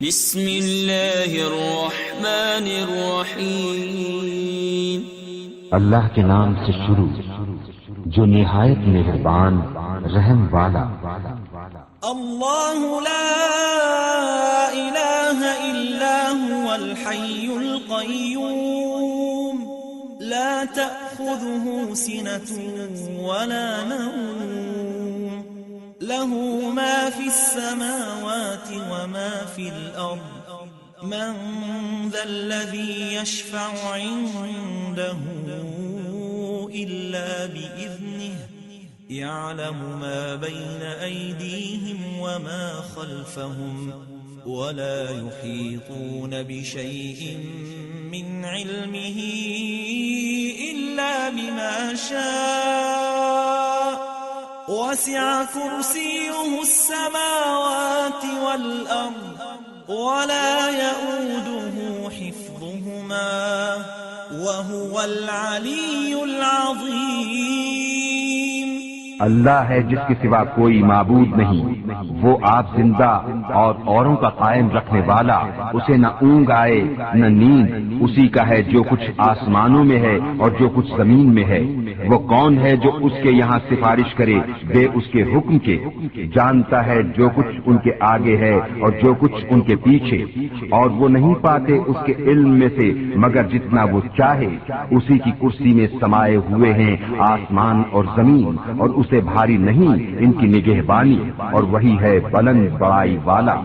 बिस्मिल्लाहिर्रहमानिर्रहीम। अल्लाह के नाम से शुरू जो निहायत मेहरबान रहम वाला। अल्लाहु ला इलाहा इल्ला हुवल हय्युल क़य्यूम ला तअख़ुज़ुहु सिनतुन वला नौम लहू मा फिस समावाति व मा फिल अर्ज़ मन ज़ल्लज़ी यशफ़अु इंदहु इल्ला बिइज़्निहि यअलमु मा बैन अयदीहिम व मा खल्फहुम वला युहीतून बिशैइन मिन इल्मिही इल्ला बिमा शाअ वसिअ कुर्सियुहु अस्समावाति वल अर्ज़ वला यऊदुहु हिफ्ज़ुहुमा व हुवल अलिय्युल अज़ीम। अल्लाह है जिसके सिवा कोई माबूद नहीं, वो आप जिंदा और औरों का कायम रखने वाला। उसे न ऊंग आए न नींद, उसी का है जो कुछ आसमानों में है और जो कुछ जमीन में है। वो कौन है जो उसके यहाँ सिफारिश करे बे उसके हुक्म के? जानता है जो कुछ उनके आगे है और जो कुछ उनके पीछे, और वो नहीं पाते उसके इल्म में से मगर जितना वो चाहे। उसी की कुर्सी में समाये हुए हैं आसमान और जमीन, और उसे भारी नहीं इनकी निगहबानी, और वही है बुलंद बड़ाई वाला।